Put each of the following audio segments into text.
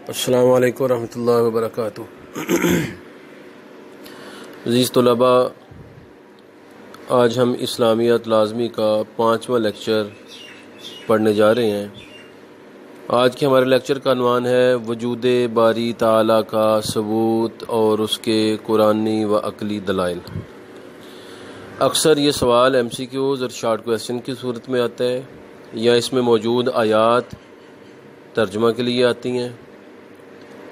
السلام علیکم ورحمۃ اللہ وبرکاتہ۔ عزیز طلباء، آج ہم اسلامیات لازمی کا 5واں لیکچر پڑھنے جا رہے ہیں۔ آج کے ہمارے لیکچر کا عنوان ہے وجود باری تعالیٰ کا ثبوت اور اس کے قرآنی و عقلی دلائل۔ اکثر یہ سوال MCQs اور شارٹ کویسچن کی صورت میں آتا ہے یا اس میں موجود آیات ترجمہ کے لیے آتی ہیں،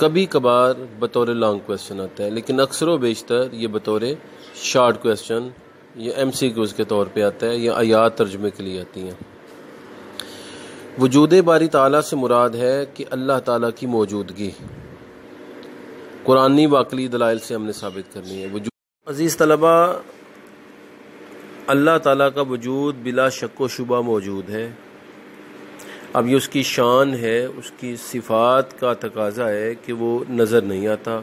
کبھی کبھار بطور لانگ کویسچن آتا ہے، لیکن اکثر و بیشتر یہ بطور شارٹ کویسچن یا MCQs کے طور پہ آتا ہے یا آیات ترجمے کے لیے آتی ہیں۔ وجود باری تعالیٰ سے مراد ہے کہ اللہ تعالیٰ کی موجودگی قرآنی و عقلی دلائل سے ہم نے ثابت کرنی ہے۔ عزیز طلباء، اللہ تعالیٰ کا وجود بلا شک و شبہ موجود ہے۔ اب یہ اس کی شان ہے، اس کی صفات کا تقاضا ہے کہ وہ نظر نہیں آتا،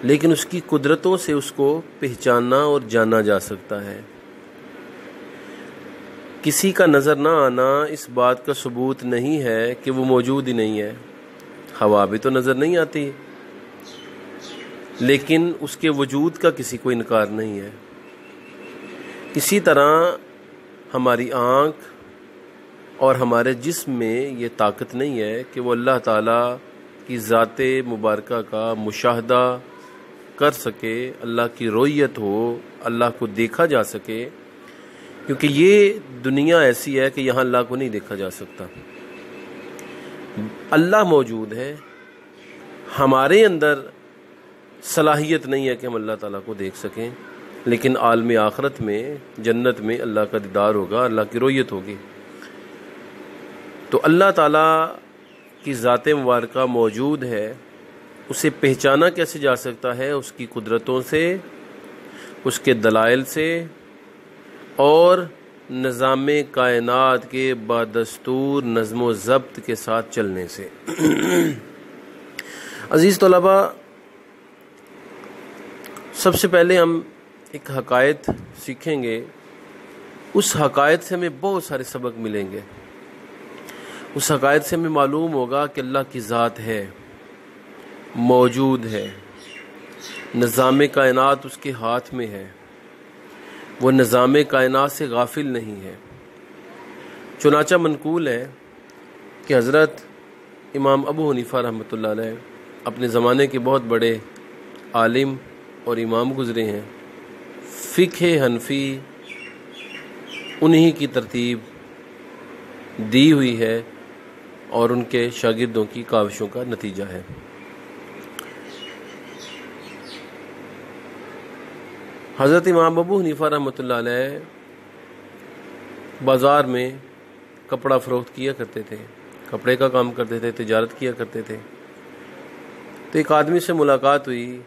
لیکن اس کی قدرتوں سے اس کو پہچانا اور جانا جا سکتا ہے۔ کسی کا نظر نہ آنا اس بات کا ثبوت نہیں ہے کہ وہ موجود ہی نہیں ہے۔ ہوا بھی تو نظر نہیں آتی، لیکن اس کے وجود کا کسی کو انکار نہیں ہے۔ اسی طرح ہماری آنکھ اور ہمارے جسم میں یہ طاقت نہیں ہے کہ وہ اللہ تعالیٰ کی ذات مبارکہ کا مشاہدہ کر سکے، اللہ کی رؤیت ہو، اللہ کو دیکھا جا سکے، کیونکہ یہ دنیا ایسی ہے کہ یہاں اللہ کو نہیں دیکھا جا سکتا۔ اللہ موجود ہے، ہمارے اندر صلاحیت نہیں ہے کہ ہم اللہ تعالیٰ کو دیکھ سکیں، لیکن عالم آخرت میں، جنت میں اللہ کا دیدار ہوگا، اللہ کی رؤیت ہوگی۔ تو اللہ تعالیٰ کی ذات مبارکہ موجود ہے، اسے پہچانا کیسے جا سکتا ہے؟ اس کی قدرتوں سے، اس کے دلائل سے اور نظام کائنات کے بدستور نظم و ضبط کے ساتھ چلنے سے۔ عزیز طلباء، سب سے پہلے ہم ایک حقائق سیکھیں گے۔ اس حقائق سے ہمیں بہت سارے سبق ملیں گے۔ اس حقائق سے ہمیں معلوم ہوگا کہ اللہ کی ذات ہے، موجود ہے، نظام کائنات اس کے ہاتھ میں ہے، وہ نظام کائنات سے غافل نہیں ہے۔ چنانچہ منقول ہے کہ حضرت امام ابو حنیفہ رحمۃ اللہ علیہ اپنے زمانے کے بہت بڑے عالم اور امام گزرے ہیں۔ فقہ حنفی انہی کی ترتیب دی ہوئی ہے اور ان کے شاگردوں کی کاوشوں کا نتیجہ ہے۔ حضرت امام ابو حنیفہ رحمۃ اللہ علیہ بازار میں کپڑا فروخت کیا کرتے تھے، کپڑے کا کام کرتے تھے، تجارت کیا کرتے تھے۔ تو ایک آدمی سے ملاقات ہوئی،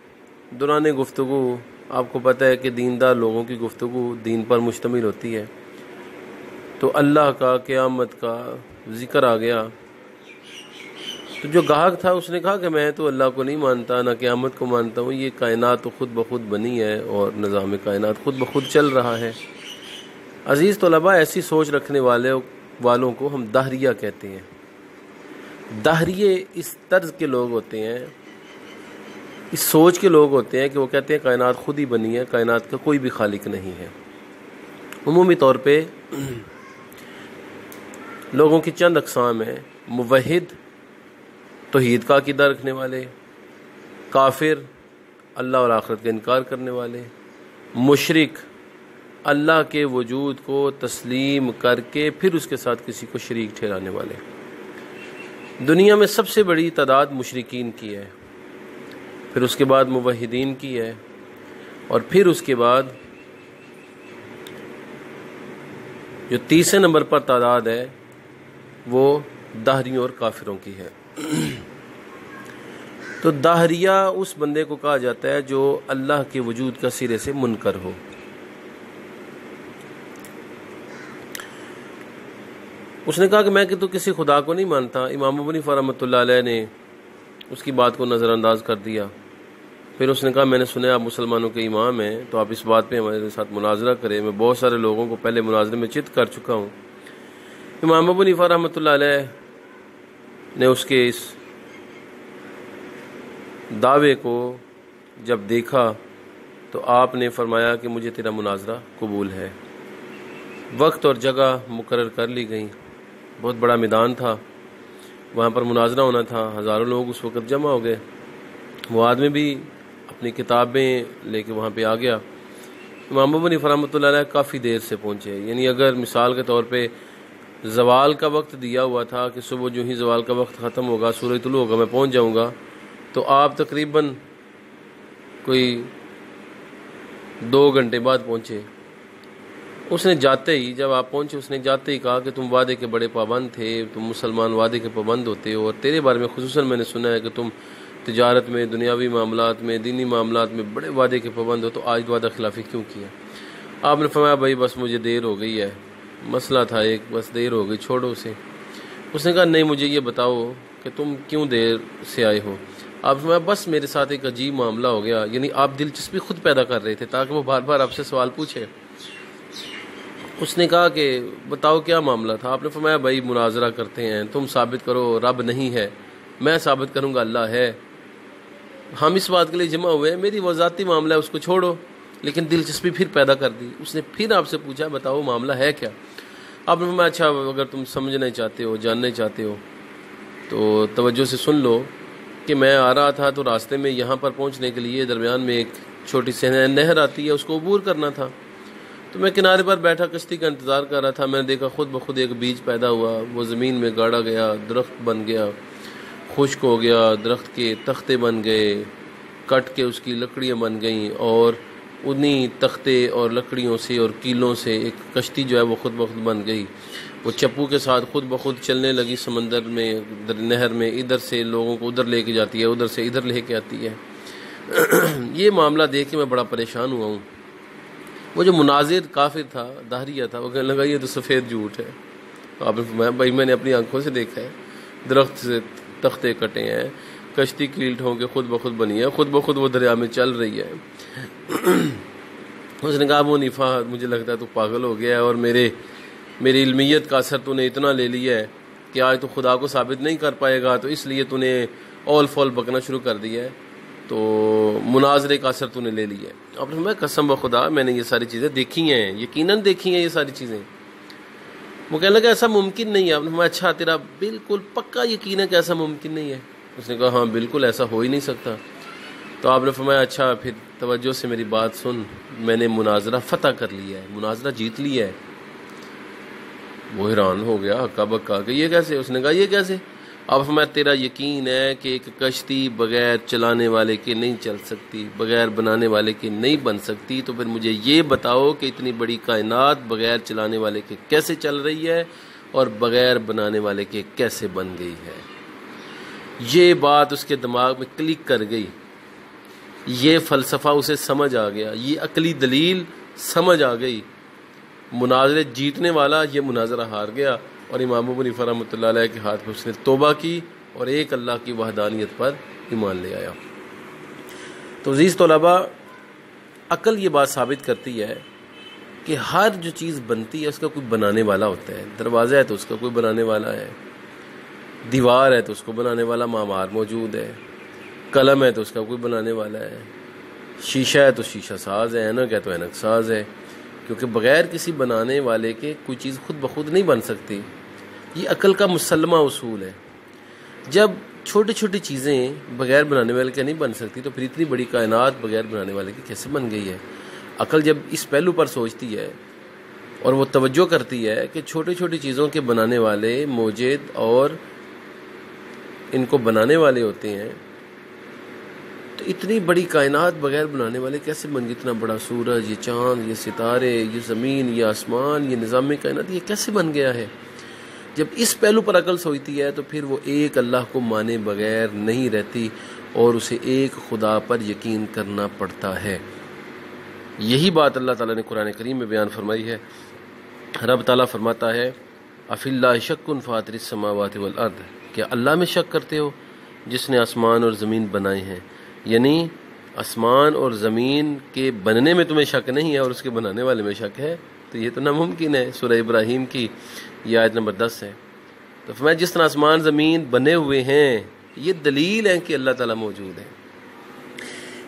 دوران گفتگو، آپ کو پتہ ہے کہ دیندار لوگوں کی گفتگو دین پر مشتمل ہوتی ہے، تو اللہ کا، قیامت کا ذکر آ گیا۔ تو جو گاہک تھا اس نے کہا کہ میں تو اللہ کو نہیں مانتا، نہ قیامت کو مانتا ہوں، یہ کائنات تو خود بخود بنی ہے اور نظام کائنات خود بخود چل رہا ہے۔ عزیز طلباء، ایسی سوچ رکھنے والوں کو ہم دہریہ کہتے ہیں۔ دہریے اس طرز کے لوگ ہوتے ہیں، اس سوچ کے لوگ ہوتے ہیں کہ وہ کہتے ہیں کائنات خود ہی بنی ہے، کائنات کا کوئی بھی خالق نہیں ہے۔ عمومی طور پہ لوگوں کی چند اقسام ہیں: موحد، توحید کا عقیدہ رکھنے والے; کافر، اللہ اور آخرت کا انکار کرنے والے; مشرک، اللہ کے وجود کو تسلیم کر کے پھر اس کے ساتھ کسی کو شریک ٹھہرانے والے۔ دنیا میں سب سے بڑی تعداد مشرکین کی ہے، پھر اس کے بعد موحدین کی ہے، اور پھر اس کے بعد جو تیسرے نمبر پر تعداد ہے وہ دہریوں اور کافروں کی ہے۔ تو دہریہ اس بندے کو کہا جاتا ہے جو اللہ کے وجود کا سرے سے منکر ہو۔ اس نے کہا کہ میں کہ تو کسی خدا کو نہیں مانتا۔ امام ابو حنیفہ رحمۃ اللہ علیہ نے اس کی بات کو نظر انداز کر دیا۔ پھر اس نے کہا میں نے سنا آپ مسلمانوں کے امام ہیں، تو آپ اس بات پہ ہمارے ساتھ مناظرہ کریں۔ میں بہت سارے لوگوں کو پہلے مناظرے میں چت کر چکا ہوں۔ امام ابو حنیفہ رحمۃ اللہ علیہ نے اس کے اس دعوے کو جب دیکھا تو آپ نے فرمایا کہ مجھے تیرا مناظرہ قبول ہے۔ وقت اور جگہ مقرر کر لی گئی، بہت بڑا میدان تھا، وہاں پر مناظرہ ہونا تھا، ہزاروں لوگ اس وقت جمع ہو گئے۔ وہ آدمی بھی اپنی کتابیں لے کے وہاں پہ آ گیا۔ امام ابو حنیفہ رحمۃ اللہ علیہ کافی دیر سے پہنچے، یعنی اگر مثال کے طور پہ زوال کا وقت دیا ہوا تھا کہ صبح جو ہی زوال کا وقت ختم ہوگا، سورج طلوع ہوگا، میں پہنچ جاؤں گا، تو آپ تقریباً کوئی 2 گھنٹے بعد پہنچے۔ اس نے جاتے ہی، جب آپ پہنچے، اس نے جاتے ہی کہا کہ تم وعدے کے بڑے پابند تھے، تم مسلمان وعدے کے پابند ہوتے ہو، اور تیرے بارے میں خصوصاً میں نے سنا ہے کہ تم تجارت میں، دنیاوی معاملات میں، دینی معاملات میں بڑے وعدے کے پابند ہو، تو آج وعدہ خلافی کیوں کیا؟ آپ نے فرمایا بھائی بس مجھے دیر ہو گئی ہے، مسئلہ تھا ایک، بس دیر ہو گئی، چھوڑو اسے۔ اس نے کہا نہیں، مجھے یہ بتاؤ کہ تم کیوں دیر سے آئے ہو؟ آپ نے فرمایا بس میرے ساتھ ایک عجیب معاملہ ہو گیا، یعنی آپ دلچسپی خود پیدا کر رہے تھے تاکہ وہ بار بار آپ سے سوال پوچھے۔ اس نے کہا کہ بتاؤ کیا معاملہ تھا؟ آپ نے فرمایا بھائی مناظرہ کرتے ہیں، تم ثابت کرو رب نہیں ہے، میں ثابت کروں گا اللہ ہے، ہم اس بات کے لیے جمع ہوئے ہیں، میری وہ ذاتی معاملہ ہے، اس کو چھوڑو۔ لیکن دلچسپی پھر پیدا کر دی، اس نے پھر آپ سے پوچھا بتاؤ معاملہ ہے کیا؟ آپ نے فرمایا اچھا اگر تم سمجھنا چاہتے ہو، جاننا چاہتے ہو تو توجہ سے سن لو کہ میں آ رہا تھا تو راستے میں یہاں پر پہنچنے کے لیے درمیان میں ایک چھوٹی سی نہر آتی ہے، اس کو عبور کرنا تھا، تو میں کنارے پر بیٹھا کشتی کا انتظار کر رہا تھا۔ میں نے دیکھا خود بخود ایک بیج پیدا ہوا، وہ زمین میں گاڑا گیا، درخت بن گیا، خشک ہو گیا، درخت کے تختے بن گئے، کٹ کے اس کی لکڑیاں بن گئیں، اور انہی تختے اور لکڑیوں سے اور کیلوں سے ایک کشتی جو ہے وہ خود بخود بن گئی۔ وہ چپو کے ساتھ خود بخود چلنے لگی سمندر میں، نہر میں، ادھر سے لوگوں کو ادھر لے کے جاتی ہے، ادھر سے ادھر لے کے آتی ہے۔ یہ معاملہ دیکھ کے میں بڑا پریشان ہوا ہوں۔ وہ جو مناظر کافر تھا، دہریہ تھا، وہ کہنے لگا یہ تو سفید جھوٹ ہے۔ تو آپ نے فرمایا بھائی میں نے اپنی آنکھوں سے دیکھا ہے، درخت سے تختے کٹے ہیں، کشتی کیلٹ ہو کے خود بخود بنی ہے، خود بخود وہ دریا میں چل رہی ہے۔ اس نے کہا ابو حنیفہ مجھے لگتا ہے تو پاگل ہو گیا ہے، اور میری علمیت کا اثر تو نے اتنا لے لیا ہے کہ آج تو خدا کو ثابت نہیں کر پائے گا، تو اس لیے تو نے اول فول بکنا شروع کر دیا ہے، تو مناظرے کا اثر تو نے لے لیا ہے۔ اب میں قسم بخدا میں نے یہ ساری چیزیں دیکھی ہیں، یقیناً دیکھی ہیں یہ ساری چیزیں۔ وہ کہنے لگا ایسا ممکن نہیں ہے۔ آپ نے فرمایا اچھا تیرا بالکل پکا یقین ہے کہ ایسا ممکن نہیں ہے؟ اس نے کہا ہاں بالکل ایسا ہو ہی نہیں سکتا۔ تو آپ نے فرمایا اچھا پھر توجہ سے میری بات سن، میں نے مناظرہ فتح کر لیا ہے، مناظرہ جیت لیا ہے۔ وہ حیران ہو گیا، ہکا بکا کہ یہ کیسے؟ اس نے کہا یہ کیسے؟ اب فرمایا تیرا یقین ہے کہ ایک کشتی بغیر چلانے والے کے نہیں چل سکتی، بغیر بنانے والے کے نہیں بن سکتی، تو پھر مجھے یہ بتاؤ کہ اتنی بڑی کائنات بغیر چلانے والے کے کیسے چل رہی ہے اور بغیر بنانے والے کے کیسے بن گئی ہے؟ یہ بات اس کے دماغ میں کلک کر گئی، یہ فلسفہ اسے سمجھ آ گیا، یہ عقلی دلیل سمجھ آ گئی۔ مناظرے جیتنے والا یہ مناظرہ ہار گیا، اور امام ابو حنیفہ رحمۃ اللہ علیہ کے ہاتھ میں اس نے توبہ کی اور ایک اللہ کی وحدانیت پر ایمان لے آیا۔ تو عزیز طلباء، عقل یہ بات ثابت کرتی ہے کہ ہر جو چیز بنتی ہے اس کا کوئی بنانے والا ہوتا ہے۔ دروازہ ہے تو اس کا کوئی بنانے والا ہے، دیوار ہے تو اس کو بنانے والا معمار موجود ہے، قلم ہے تو اس کا کوئی بنانے والا ہے، شیشہ ہے تو شیشہ ساز ہے، اینک ہے تو اینک ساز ہے، کیونکہ بغیر کسی بنانے والے کے کوئی چیز خود بخود نہیں بن سکتی۔ یہ عقل کا مسلمہ اصول ہے۔ جب چھوٹی چھوٹی چیزیں بغیر بنانے والے کے نہیں بن سکتی تو پھر اتنی بڑی کائنات بغیر بنانے والے کی کیسے بن گئی ہے؟ عقل جب اس پہلو پر سوچتی ہے اور وہ توجہ کرتی ہے کہ چھوٹی چھوٹی چیزوں کے بنانے والے موجد اور ان کو بنانے والے ہوتے ہیں، تو اتنی بڑی کائنات بغیر بنانے والے کیسے بن گئی؟ اتنا بڑا سورج، یہ چاند، یہ ستارے، یہ زمین، یہ آسمان، یہ نظام کائنات، یہ کیسے بن گیا ہے؟ جب اس پہلو پر عقل سوچتی ہے تو پھر وہ ایک اللہ کو مانے بغیر نہیں رہتی اور اسے ایک خدا پر یقین کرنا پڑتا ہے۔ یہی بات اللہ تعالیٰ نے قرآن کریم میں بیان فرمائی ہے۔ رب تعالیٰ فرماتا ہے افی اللہ شک فاطر السماوات والارض، کیا اللہ میں شک کرتے ہو جس نے آسمان اور زمین بنائے ہیں؟ یعنی آسمان اور زمین کے بننے میں تمہیں شک نہیں ہے اور اس کے بنانے والے میں شک ہے، تو یہ تو ناممکن ہے۔ سورہ ابراہیم کی یہ آیت نمبر 10 ہے۔ تو فرمایا جس طرح آسمان زمین بنے ہوئے ہیں، یہ دلیل ہے کہ اللہ تعالیٰ موجود ہے۔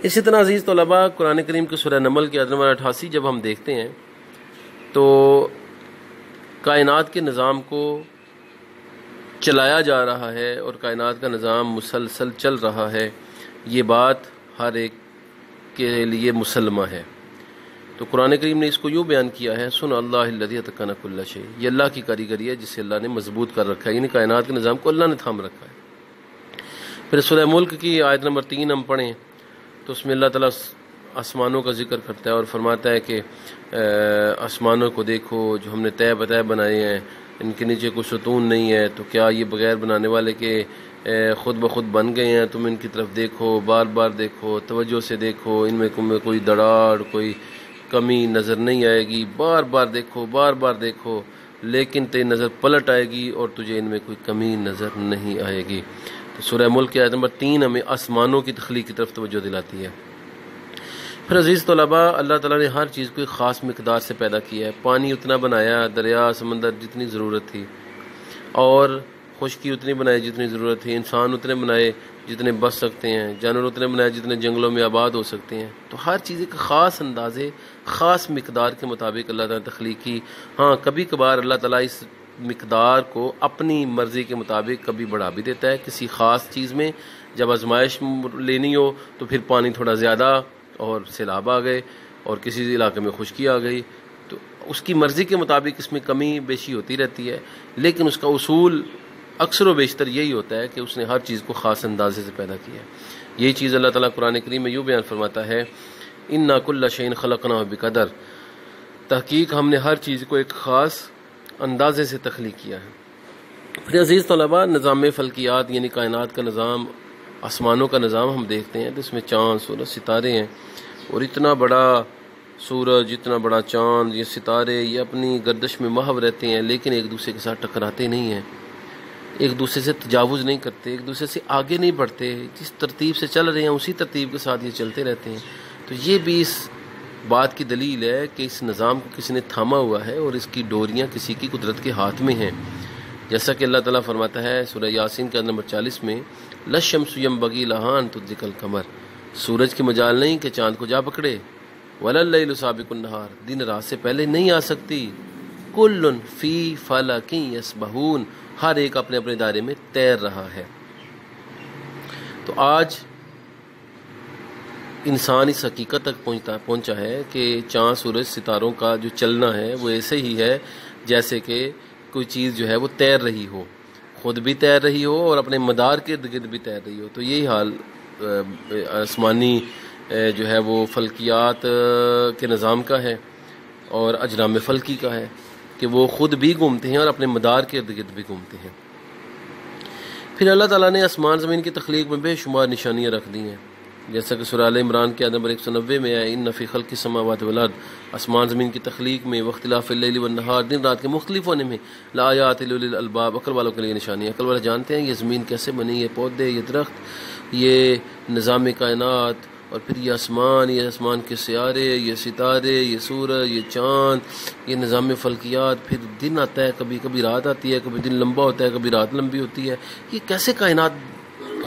اسی طرح عزیز طلباء قرآن کریم کی سورہ نمل کی آیت نمبر 88 جب ہم دیکھتے ہیں تو کائنات کے نظام کو چلایا جا رہا ہے اور کائنات کا نظام مسلسل چل رہا ہے، یہ بات ہر ایک کے لیے مسلمہ ہے۔ تو قرآن کریم نے اس کو یوں بیان کیا ہے، سن اللہ الذی اتقن کل شیء، یہ اللہ کی کاریگری ہے جسے اللہ نے مضبوط کر رکھا ہے، یعنی کائنات کے نظام کو اللہ نے تھام رکھا ہے۔ پھر سورہ ملک کی آیت نمبر 3 ہم پڑھیں تو اس میں اللہ تعالیٰ آسمانوں کا ذکر کرتا ہے اور فرماتا ہے کہ آسمانوں کو دیکھو جو ہم نے طے بتائے بنائے ہیں، ان کے نیچے کوئی ستون نہیں ہے، تو کیا یہ بغیر بنانے والے کے خود بخود بن گئے ہیں؟ تم ان کی طرف دیکھو، بار بار دیکھو، توجہ سے دیکھو، ان میں کوئی دراڑ کوئی کمی نظر نہیں آئے گی، بار بار دیکھو، بار بار دیکھو، لیکن تیری نظر پلٹ آئے گی اور تجھے ان میں کوئی کمی نظر نہیں آئے گی۔ تو سورہ ملک کی آیت نمبر 3 ہمیں آسمانوں کی تخلیق کی طرف توجہ دلاتی ہے۔ پھر عزیز طلباء، اللہ تعالیٰ نے ہر چیز کو ایک خاص مقدار سے پیدا کیا ہے، پانی اتنا بنایا، دریا سمندر جتنی ضرورت تھی، اور خشکی اتنی بنائی جتنی ضرورت تھی، انسان اتنے بنائے جتنے بچ سکتے ہیں، جانور اتنے بنائے جتنے جنگلوں میں آباد ہو سکتے ہیں۔ تو ہر چیز ایک خاص اندازے، خاص مقدار کے مطابق اللہ تعالیٰ نے تخلیق کی۔ ہاں کبھی کبھار اللہ تعالیٰ اس مقدار کو اپنی مرضی کے مطابق کبھی بڑھا بھی دیتا ہے کسی خاص چیز میں، جب آزمائش لینی ہو تو پھر پانی تھوڑا زیادہ اور سیلاب آ گئے اور کسی علاقے میں خشکی آ گئی، تو اس کی مرضی کے مطابق اس میں کمی بیشی ہوتی رہتی ہے، لیکن اس کا اصول اکثر و بیشتر یہی ہوتا ہے کہ اس نے ہر چیز کو خاص اندازے سے پیدا کیا ہے۔ یہی چیز اللہ تعالیٰ قرآن کریم میں یوں بیان فرماتا ہے، اِنَّا كُلَّ شَيْءٍ خَلَقْنَاهُ بِقَدَرٍ، تحقیق ہم نے ہر چیز کو ایک خاص اندازے سے تخلیق کیا ہے۔ پھر عزیز طلباء، نظام فلکیات یعنی کائنات کا نظام، آسمانوں کا نظام ہم دیکھتے ہیں تو اس میں چاند، سورج، ستارے ہیں، اور اتنا بڑا سورج، اتنا بڑا چاند، یہ ستارے یہ اپنی گردش میں محو رہتے ہیں، لیکن ایک دوسرے کے ساتھ ٹکراتے نہیں ہیں، ایک دوسرے سے تجاوز نہیں کرتے، ایک دوسرے سے آگے نہیں بڑھتے، جس ترتیب سے چل رہے ہیں اسی ترتیب کے ساتھ یہ چلتے رہتے ہیں۔ تو یہ بھی اس بات کی دلیل ہے کہ اس نظام کو کسی نے تھاما ہوا ہے اور اس کی ڈوریاں کسی کی قدرت کے ہاتھ میں ہیں، جیسا کہ اللہ تعالیٰ فرماتا ہے سورہ یاسین کا نمبر 40 میں، لَلشَّمْسُ يَنبَغِي لَهَا أَن تُدْرِكَ الْقَمَرَ، سورج کی مجال نہیں کہ چاند کو جا پکڑے، وَلَا اللَّيْلُ سَابِقُ النَّهَارِ، دن رات سے پہلے نہیں آ سکتی، كُلٌّ فِي فَلَكٍ يَسْبَحُونَ، ہر ایک اپنے اپنے دائرے میں تیر رہا ہے۔ تو آج انسان اس حقیقت تک پہنچا ہے کہ چاند، سورج، ستاروں کا جو چلنا ہے وہ ایسے ہی ہے جیسے کہ کوئی چیز جو ہے وہ تیر رہی ہو، خود بھی تیر رہی ہو اور اپنے مدار کے ارد گرد بھی تیر رہی ہو۔ تو یہی حال آسمانی جو ہے وہ فلکیات کے نظام کا ہے اور اجرام فلکی کا ہے کہ وہ خود بھی گھومتے ہیں اور اپنے مدار کے ارد گرد بھی گھومتے ہیں۔ پھر اللہ تعالیٰ نے آسمان زمین کی تخلیق میں بے شمار نشانیاں رکھ دی ہیں، جیسا کہ سورہ آل عمران کے نمبر 190 میں ہے، ان فی خلق السماوات والارض، آسمان زمین کی تخلیق میں، واختلاف اللیل والنہار، دن رات کے مختلف ہونے میں، لآیات لأولی الالباب، عقل والوں کے لیے نشانی ہے۔ عقل والے جانتے ہیں یہ زمین کیسے بنی، یہ پودے، یہ درخت، یہ نظام کائنات، اور پھر یہ آسمان کے سیارے، یہ ستارے، یہ سورج، یہ چاند، یہ نظام فلکیات، پھر دن آتا ہے، کبھی کبھی رات آتی ہے، کبھی دن لمبا ہوتا ہے، کبھی رات لمبی ہوتی ہے، یہ کیسے کائنات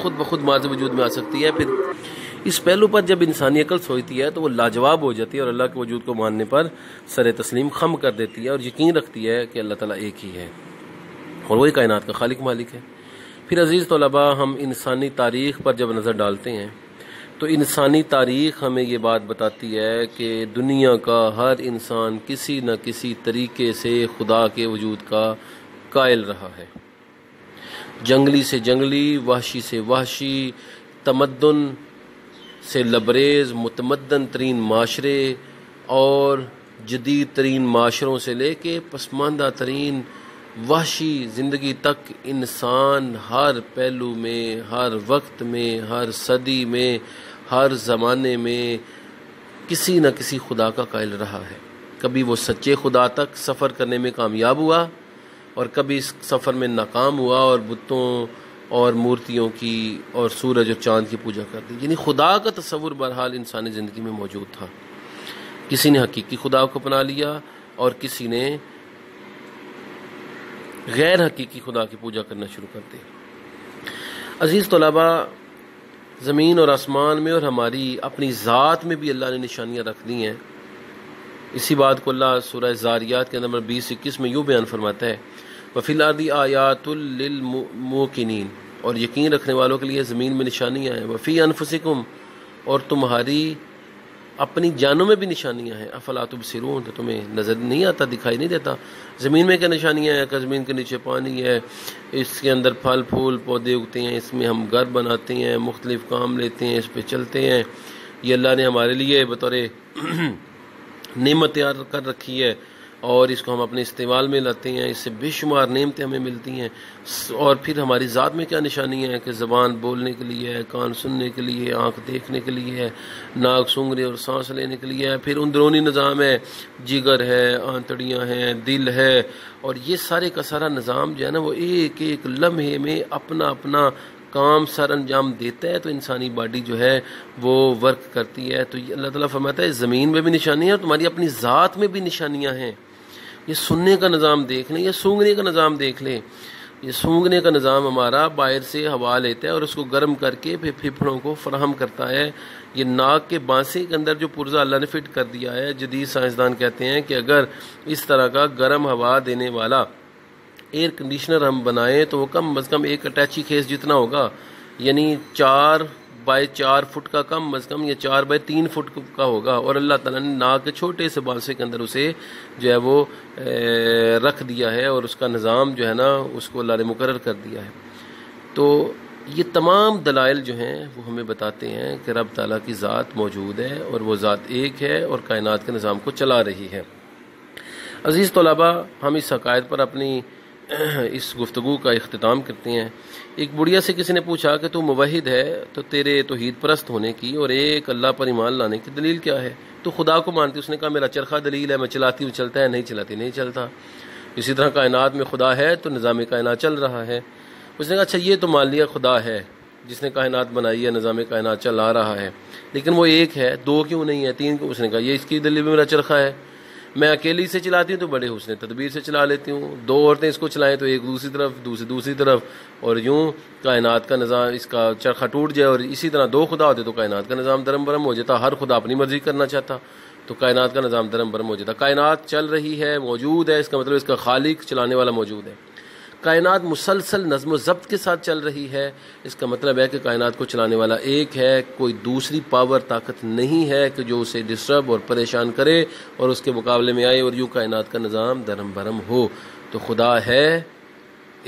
خود بخود ماض وجود میں آ سکتی ہے؟ پھر اس پہلو پر جب انسانی عقل سوچتی ہے تو وہ لاجواب ہو جاتی ہے اور اللہ کے وجود کو ماننے پر سر تسلیم خم کر دیتی ہے اور یقین رکھتی ہے کہ اللہ تعالیٰ ایک ہی ہے اور وہی کائنات کا خالق مالک ہے۔ پھر عزیز طلباء، ہم انسانی تاریخ پر جب نظر ڈالتے ہیں تو انسانی تاریخ ہمیں یہ بات بتاتی ہے کہ دنیا کا ہر انسان کسی نہ کسی طریقے سے خدا کے وجود کا قائل رہا ہے۔ جنگلی سے جنگلی، وحشی سے وحشی، تمدن سے لبریز، متمدن ترین معاشرے اور جدید ترین معاشروں سے لے کے پسماندہ ترین وحشی زندگی تک، انسان ہر پہلو میں، ہر وقت میں، ہر صدی میں، ہر زمانے میں کسی نہ کسی خدا کا قائل رہا ہے۔ کبھی وہ سچے خدا تک سفر کرنے میں کامیاب ہوا اور کبھی اس سفر میں ناکام ہوا اور بتوں اور مورتیوں کی اور سورج اور چاند کی پوجا کر دی۔ یعنی خدا کا تصور بہرحال انسانی زندگی میں موجود تھا۔ کسی نے حقیقی خدا کو اپنا لیا اور کسی نے غیر حقیقی خدا کی پوجا کرنا شروع کر دی۔ عزیز طلباء، زمین اور آسمان میں اور ہماری اپنی ذات میں بھی اللہ نے نشانیاں رکھ دی ہیں۔ اسی بات کو اللہ سورہ زاریات کے نمبر 20-21 میں یوں بیان فرماتا ہے، وَفِي الْأَرْضِ آیَاتٌ لِّلْمُوقِنِينَ، اور یقین رکھنے والوں کے لیے زمین میں نشانیاں ہیں، وَفِي أَنفُسِكُمْ، اور تمہاری اپنی جانوں میں بھی نشانیاں ہیں، افلا تبصرون، تو تمہیں نظر نہیں آتا، دکھائی نہیں دیتا؟ زمین میں کیا نشانیاں ہیں کہ زمین کے نیچے پانی ہے، اس کے اندر پھل پھول پودے اگتے ہیں، اس میں ہم گھر بناتے ہیں، مختلف کام لیتے ہیں، اس پہ چلتے ہیں۔ یہ اللہ نے ہمارے لیے بطور نعمت تیار کر رکھی ہے، اور اس کو ہم اپنے استعمال میں لاتے ہیں، اس سے بے شمار نعمتیں ہمیں ملتی ہیں۔ اور پھر ہماری ذات میں کیا نشانیاں ہیں کہ زبان بولنے کے لیے ہے، کان سننے کے لیے، آنکھ دیکھنے کے لیے ہے، ناک سونگھنے اور سانس لینے کے لیے ہے، پھر اندرونی نظام ہے، جگر ہے، آنتڑیاں ہیں، دل ہے، اور یہ سارے کا سارا نظام جو ہے نا وہ ایک ایک لمحے میں اپنا اپنا کام سر انجام دیتا ہے، تو انسانی باڈی جو ہے وہ ورک کرتی ہے۔ تو اللہ تعالیٰ فرماتا ہے زمین میں بھی نشانیاں ہیں، تمہاری اپنی ذات میں بھی نشانیاں ہیں۔ یہ سننے کا نظام دیکھ لیں، یہ سونگھنے کا نظام دیکھ لیں۔ یہ سونگھنے کا نظام ہمارا باہر سے ہوا لیتا ہے اور اس کو گرم کر کے پھر پھیپھڑوں کو فراہم کرتا ہے۔ یہ ناک کے بانسے کے اندر جو پرزہ اللہ نے فٹ کر دیا ہے، جدید سائنسدان کہتے ہیں کہ اگر اس طرح کا گرم ہوا دینے والا ایئر کنڈیشنر ہم بنائیں تو وہ کم از کم ایک اٹیچی کھیس جتنا ہوگا، یعنی 4x4 فٹ کا کم از کم، یا 4x3 فٹ کا ہوگا، اور اللہ تعالیٰ نے ناک کے چھوٹے سے بانسے کے اندر اسے جو ہے وہ رکھ دیا ہے، اور اس کا نظام جو ہے نا اس کو اللہ نے مقرر کر دیا ہے۔ تو یہ تمام دلائل جو ہیں وہ ہمیں بتاتے ہیں کہ رب تعالیٰ کی ذات موجود ہے، اور وہ ذات ایک ہے اور کائنات کے نظام کو چلا رہی ہے۔ عزیز طلباء، ہم اس عقائد پر اپنی اس گفتگو کا اختتام کرتے ہیں۔ ایک بڑھیا سے کسی نے پوچھا کہ تو موحد ہے تو تیرے توحید پرست ہونے کی اور ایک اللہ پر ایمان لانے کی دلیل کیا ہے؟ تو خدا کو مانتی؟ اس نے کہا میرا چرخہ دلیل ہے، میں چلاتی ہوں چلتا ہے، نہیں چلاتی نہیں چلتا۔ اسی طرح کائنات میں خدا ہے تو نظام کائنات چل رہا ہے۔ اس نے کہا اچھا یہ تو مان لیا خدا ہے جس نے کائنات بنائی ہے، نظام کائنات چلا رہا ہے، لیکن وہ ایک ہے، دو کیوں نہیں ہے، تین کیوں؟ اس نے کہا یہ اس کی دلیل میں میرا چرخہ ہے، میں اکیلی سے چلاتی ہوں تو بڑے حسن تدبیر سے چلا لیتی ہوں، دو عورتیں اس کو چلائیں تو ایک دوسری طرف دوسری طرف، اور یوں کائنات کا نظام، اس کا چرخہ ٹوٹ جائے، اور اسی طرح دو خدا ہوتے تو کائنات کا نظام درم برم ہو جاتا، ہر خدا اپنی مرضی کرنا چاہتا تو کائنات کا نظام درم برم ہو جاتا۔ کائنات چل رہی ہے، موجود ہے، اس کا مطلب اس کا خالق چلانے والا موجود ہے۔ کائنات مسلسل نظم و ضبط کے ساتھ چل رہی ہے، اس کا مطلب ہے کہ کائنات کو چلانے والا ایک ہے، کوئی دوسری پاور طاقت نہیں ہے کہ جو اسے ڈسٹرب اور پریشان کرے اور اس کے مقابلے میں آئے اور یوں کائنات کا نظام درم برم ہو۔ تو خدا ہے،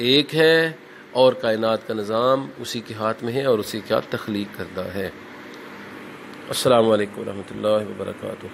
ایک ہے، اور کائنات کا نظام اسی کے ہاتھ میں ہے اور اسی کے ہاتھ تخلیق کردہ ہے۔ السلام علیکم ورحمۃ اللہ وبرکاتہ۔